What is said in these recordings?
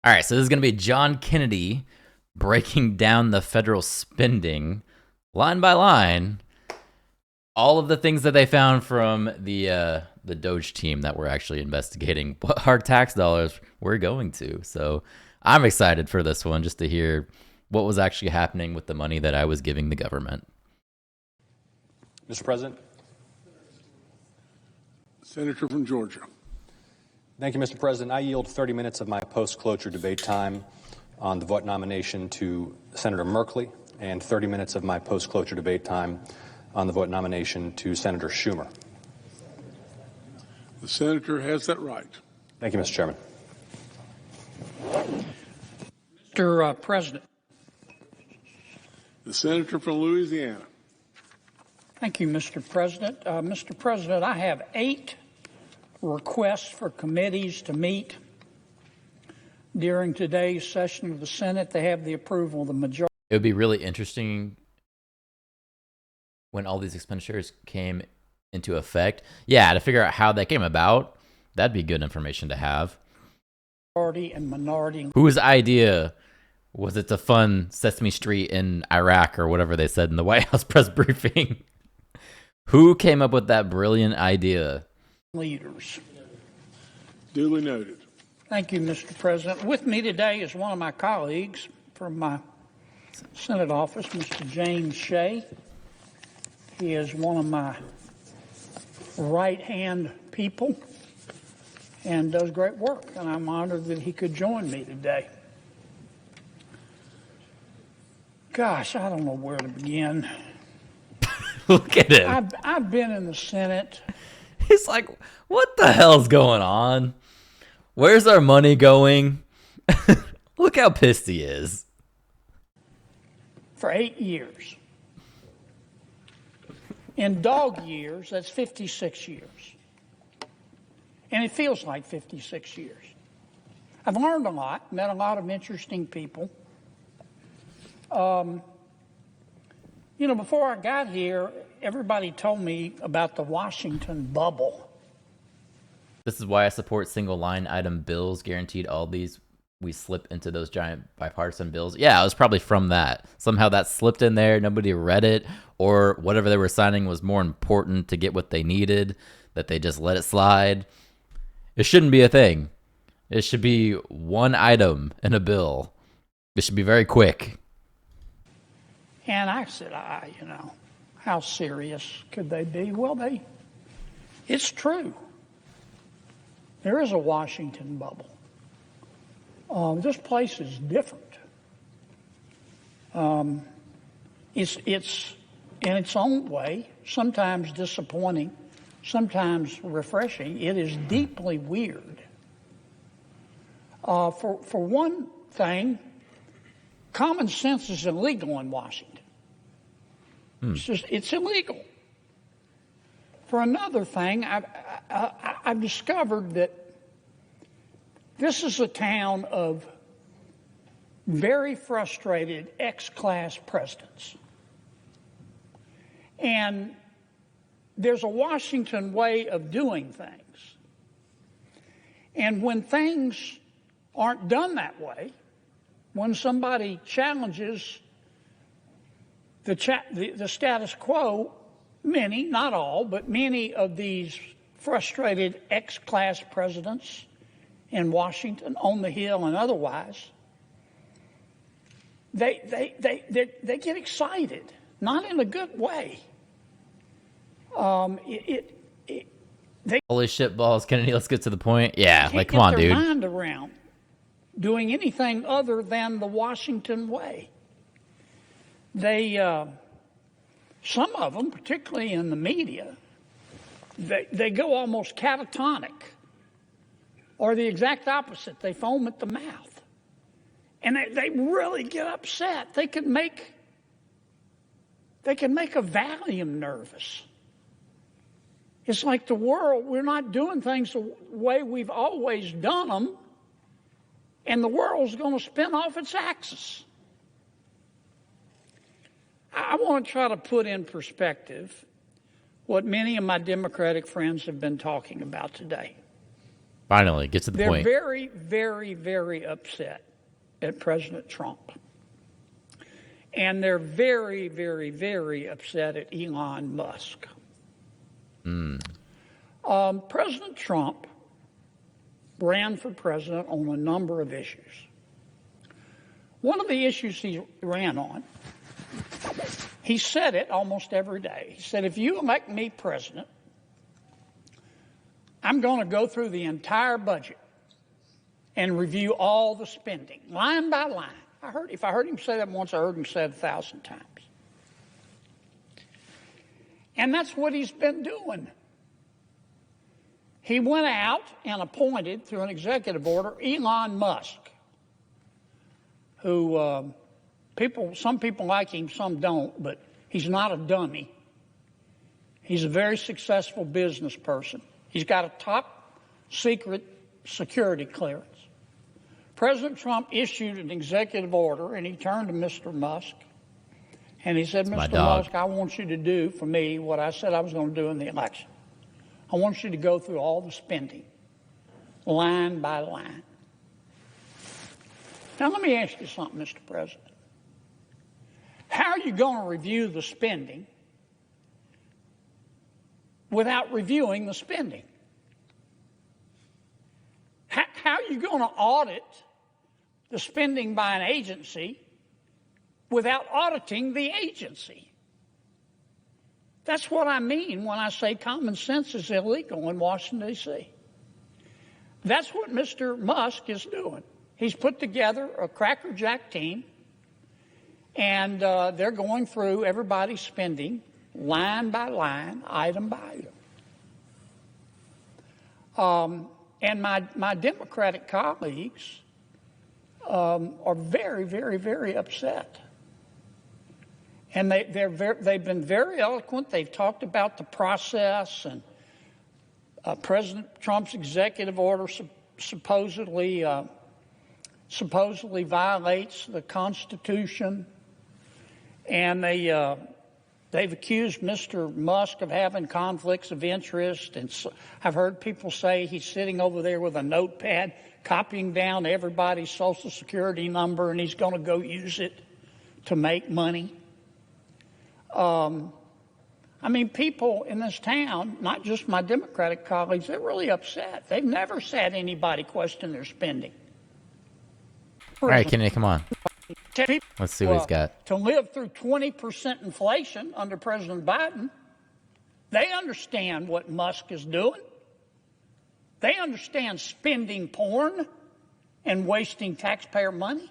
All right, so this is going to be John Kennedy breaking down the federal spending line by line, all of the things that they found from the DOGE team that we're actually investigating what our tax dollars were going to. So I'm excited for this one just to hear what was actually happening with the money that I was giving the government. Mr. President. Senator from Georgia. Thank you, Mr. President. I yield 30 minutes of my post-cloture debate time on the vote nomination to Senator Merkley and 30 minutes of my post-cloture debate time on the vote nomination to Senator Schumer. The senator has that right. Thank you, Mr. Chairman. Mr. President. The senator from Louisiana. Thank you, Mr. President. Mr. President, I have 8 requests for committees to meet during today's session of the Senate. They have the approval of the majority. It would be really interesting when all these expenditures came into effect. Yeah, to figure out how that came about. That'd be good information to have. Majority and minority. Whose idea was it to fund Sesame Street in Iraq or whatever they said in the White House press briefing? Who came up with that brilliant idea? Leaders. Duly noted. Thank you, Mr. President. With me today is one of my colleagues from my Senate office, Mr. James Shea. He is one of my right-hand people and does great work, and I'm honored that he could join me today. Gosh, I don't know where to begin. Look at him. I've been in the Senate. He's like, what the hell's going on? Where's our money going? Look how pissed he is. For 8 years. In dog years, that's 56 years. And it feels like 56 years. I've learned a lot, met a lot of interesting people. Before I got here, everybody told me about the Washington bubble. This is why I support single line item bills, guaranteed all these. We slip into those giant bipartisan bills. Yeah, it was probably from that. Somehow that slipped in there. Nobody read it, or whatever they were signing was more important to get what they needed, that they just let it slide. It shouldn't be a thing. It should be one item in a bill. It should be very quick. And I said, how serious could they be? Well, it's true. There is a Washington bubble. This place is different. It's in its own way, sometimes disappointing, sometimes refreshing. It is deeply weird. For one thing, common sense is illegal in Washington. It's illegal. For another thing, I've discovered that this is a town of very frustrated ex-class presidents. And there's a Washington way of doing things. And when things aren't done that way, when somebody challenges the status quo, many, not all, but many of these frustrated ex-class presidents in Washington, on the Hill and otherwise, they get excited, not in a good way. Holy shit balls, Kennedy, let's get to the point. Yeah, like, come on, dude. Their mind around doing anything other than the Washington way. They, some of them, particularly in the media, they go almost catatonic, or the exact opposite. They foam at the mouth, and they really get upset. They can make a Valium nervous. It's like the world, we're not doing things the way we've always done them, and the world's going to spin off its axis. I want to try to put in perspective what many of my Democratic friends have been talking about today. Finally, get to the They're point. very, very, very upset at President Trump. And they're very, very, very upset at Elon Musk. President Trump ran for president on a number of issues. One of the issues he ran on, he said it almost every day. He said, if you elect me president, I'm going to go through the entire budget and review all the spending, line by line. If I heard him say that once, I heard him say it 1,000 times. And that's what he's been doing. He went out and appointed, through an executive order, Elon Musk, who some people like him, some don't, but he's not a dummy. He's a very successful business person. He's got a top secret security clearance. President Trump issued an executive order, and he turned to Mr. Musk, and he said, Mr. Musk, I want you to do for me what I said I was going to do in the election. I want you to go through all the spending, line by line. Now, let me ask you something, Mr. President. How are you going to review the spending without reviewing the spending? How are you going to audit the spending by an agency without auditing the agency? That's what I mean when I say common sense is illegal in Washington, D.C. That's what Mr. Musk is doing. He's put together a crackerjack team, and they're going through everybody's spending line by line, item by item. And my Democratic colleagues are very, very, very upset. And they've been very eloquent. They've talked about the process, and President Trump's executive order supposedly violates the Constitution. And they've accused Mr. Musk of having conflicts of interest. And so I've heard people say he's sitting over there with a notepad, copying down everybody's Social Security number, and he's going to go use it to make money. I mean, people in this town, not just my Democratic colleagues, they're really upset. They've never said anybody question their spending. All right, Kennedy, come on. Let's see what he's got. To live through 20% inflation under President Biden, they understand what Musk is doing. They understand spending porn and wasting taxpayer money.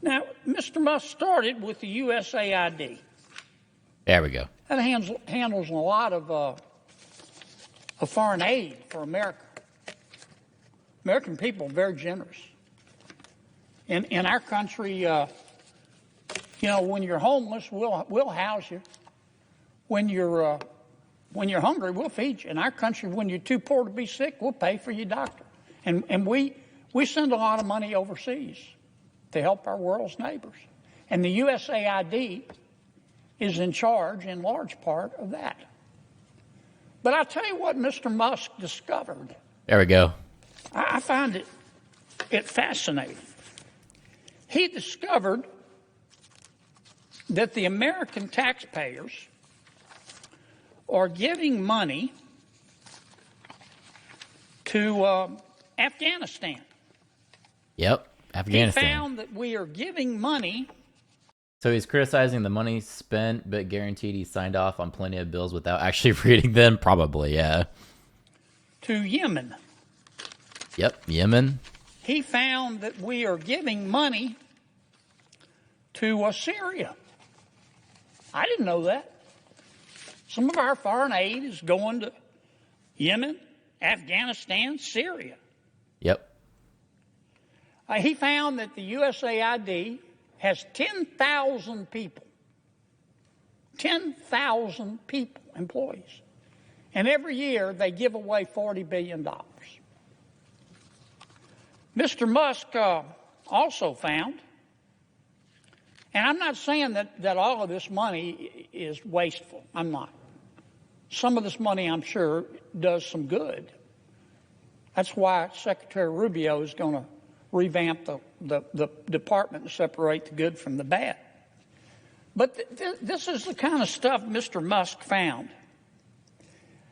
Now, Mr. Musk started with the USAID. There we go. That handles a lot of foreign aid for America. American people are very generous. In our country, when you're homeless, we'll house you. When you're hungry, we'll feed you. In our country, when you're too poor to be sick, we'll pay for your doctor. And we send a lot of money overseas to help our world's neighbors. And the USAID is in charge, in large part, of that. But I'll tell you what Mr. Musk discovered. There we go. I find it fascinating. He discovered that the American taxpayers are giving money to Afghanistan. Yep, Afghanistan. He found that we are giving money. So he's criticizing the money spent, but guaranteed he signed off on plenty of bills without actually reading them? Probably, yeah. To Yemen. Yep, Yemen. He found that we are giving money to Syria. I didn't know that. Some of our foreign aid is going to Yemen, Afghanistan, Syria. Yep. He found that the USAID has 10,000 people. 10,000 people, employees. And every year they give away $40 billion. Mr. Musk also found, and I'm not saying that all of this money is wasteful. I'm not. Some of this money, I'm sure, does some good. That's why Secretary Rubio is going to revamp the department and separate the good from the bad. But this is the kind of stuff Mr. Musk found.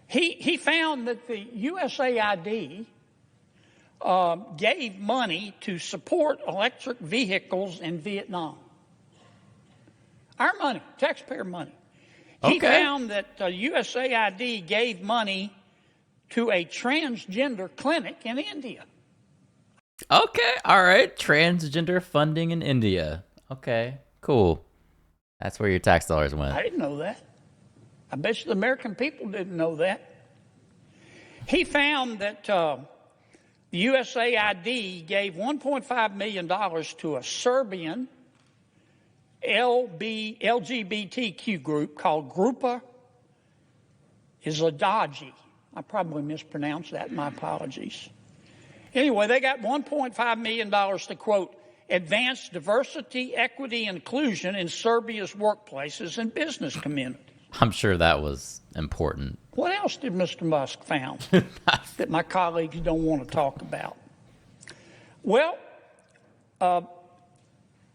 He found that the USAID gave money to support electric vehicles in Vietnam. Our money, taxpayer money. He found that USAID gave money to a transgender clinic in India. Okay, all right. Transgender funding in India. Okay, cool. That's where your tax dollars went. I didn't know that. I bet you the American people didn't know that. He found that the USAID gave $1.5 million to a Serbian LGBTQ group called Grupa Izadaji. I probably mispronounced that. My apologies. Anyway, they got $1.5 million to, quote, advance diversity, equity, and inclusion in Serbia's workplaces and business communities. I'm sure that was important. What else did Mr. Musk found that my colleagues don't want to talk about? Well,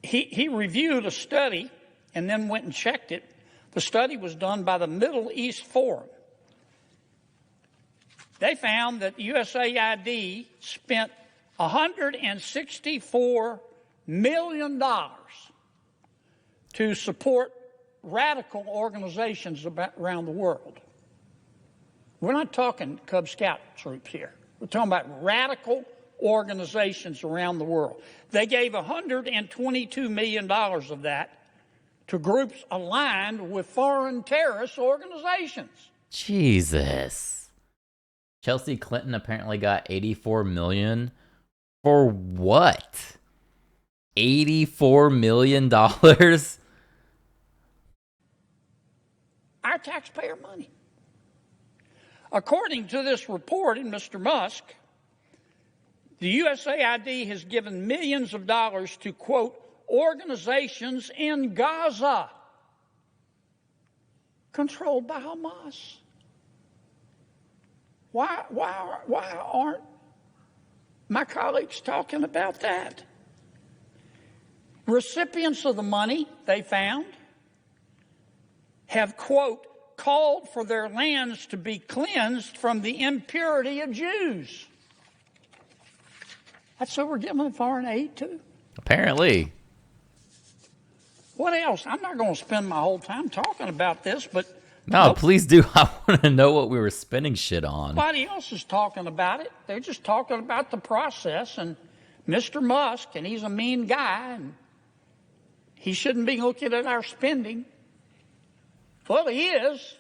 he reviewed a study and then went and checked it. The study was done by the Middle East Forum. They found that USAID spent $164 million to support radical organizations around the world. We're not talking Cub Scout troops here. We're talking about radical organizations around the world. They gave $122 million of that to groups aligned with foreign terrorist organizations. Jesus. Chelsea Clinton apparently got $84 million. For what? $84 million? Our taxpayer money. According to this report in Mr. Musk, the USAID has given millions of dollars to, quote, organizations in Gaza controlled by Hamas. Why aren't my colleagues talking about that? Recipients of the money, they found, have, quote, called for their lands to be cleansed from the impurity of Jews. That's who we're giving foreign aid to? Apparently. What else? I'm not going to spend my whole time talking about this, but... No, please do. I want to know what we were spending shit on. Nobody else is talking about it. They're just talking about the process and Mr. Musk, and he's a mean guy, and he shouldn't be looking at our spending. Well, he is.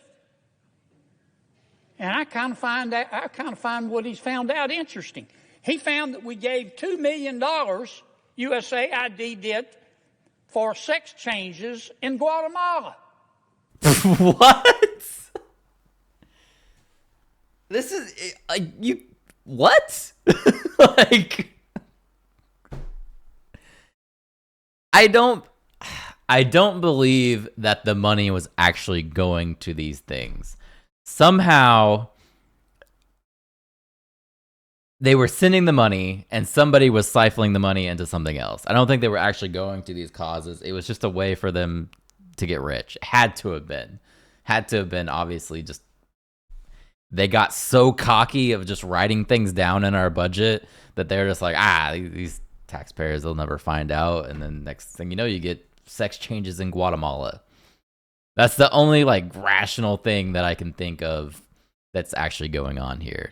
And I kind of find what he's found out interesting. He found that we gave $2 million, USAID did, for sex changes in Guatemala. What? This is you. What? Like, I don't believe that the money was actually going to these things. Somehow they were sending the money and somebody was siphoning the money into something else. I don't think they were actually going to these causes. It was just a way for them to get rich. Had to have been, obviously. Just they got so cocky of just writing things down in our budget that they're just like, these taxpayers, they'll never find out. And then next thing you know, you get sex changes in Guatemala. That's the only like rational thing that I can think of that's actually going on here.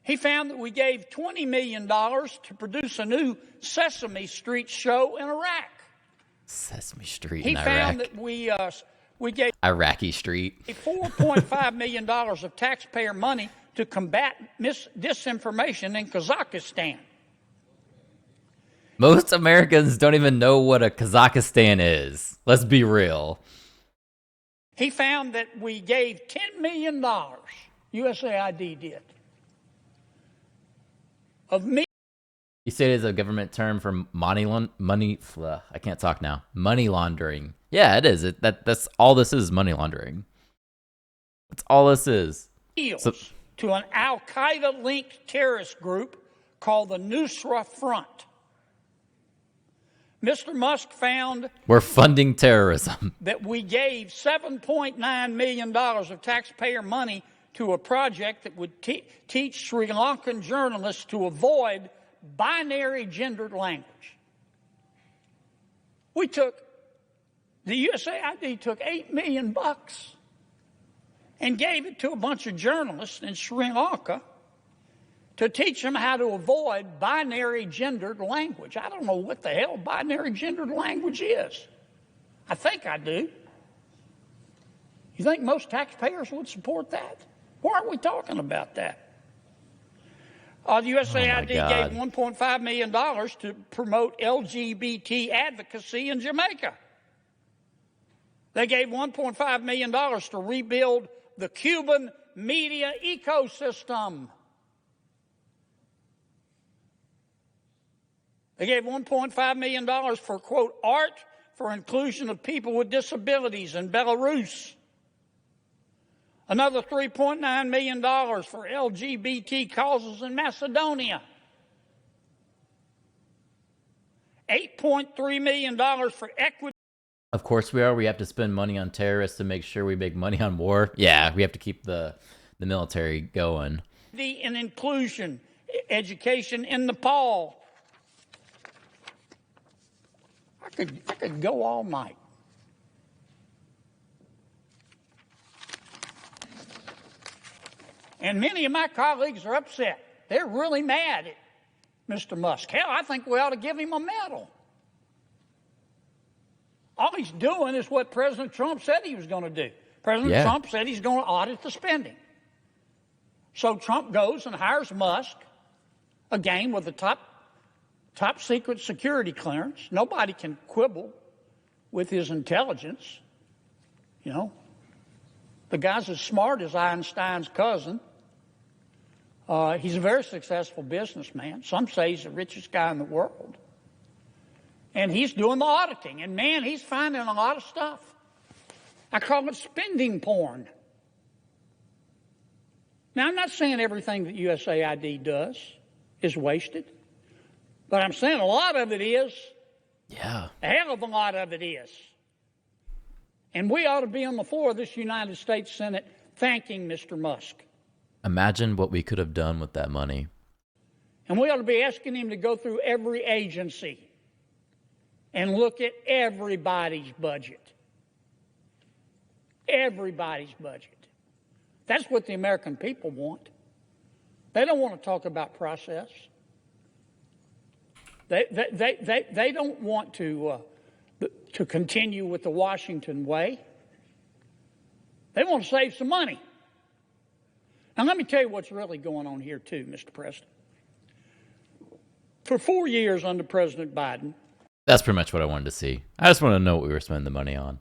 He found that we gave $20 million to produce a new Sesame Street show in Iraq. Sesame Street in in Iraq. He Iraq. found that we gave Iraqi Street. $4.5 million of taxpayer money to combat disinformation in Kazakhstan. Most Americans don't even know what a Kazakhstan is. Let's be real. He found that we gave $10 million, USAID did, of me. You say it is a government term for money. I can't talk now. Money laundering. Yeah, it is. That's all this is. Money laundering. That's all this is. Deals. So, to an al-Qaeda-linked terrorist group called the Nusra Front. Mr. Musk found We're funding terrorism. that we gave $7.9 million of taxpayer money to a project that would teach Sri Lankan journalists to avoid binary gendered language. The USAID took $8 million and gave it to a bunch of journalists in Sri Lanka to teach them how to avoid binary gendered language. I don't know what the hell binary gendered language is. I think I do. You think most taxpayers would support that? Why aren't we talking about that? The USAID gave $1.5 million to promote LGBT advocacy in Jamaica. They gave $1.5 million to rebuild the Cuban media ecosystem. They gave $1.5 million for, quote, art for inclusion of people with disabilities in Belarus. Another $3.9 million for LGBT causes in Macedonia. $8.3 million for equity. Of course we are. We have to spend money on terrorists to make sure we make money on war. Yeah, we have to keep the military going. And inclusion, education in Nepal. I could go all night. And many of my colleagues are upset. They're really mad at Mr. Musk. Hell, I think we ought to give him a medal. All he's doing is what President Trump said he was going to do. President Trump said he's going to audit the spending. So Trump goes and hires Musk, again with the top secret security clearance. Nobody can quibble with his intelligence. You know, the guy's as smart as Einstein's cousin. He's a very successful businessman. Some say he's the richest guy in the world. And he's doing the auditing. And, man, he's finding a lot of stuff. I call it spending porn. Now, I'm not saying everything that USAID does is wasted. But I'm saying a lot of it is. Yeah. A hell of a lot of it is. And we ought to be on the floor of this United States Senate thanking Mr. Musk. Imagine what we could have done with that money. And we ought to be asking him to go through every agency and look at everybody's budget. Everybody's budget. That's what the American people want. They don't want to talk about process. They don't want to continue with the Washington way. They want to save some money. Now, let me tell you what's really going on here, too, Mr. President. For 4 years under President Biden. That's pretty much what I wanted to see. I just want to know what we were spending the money on.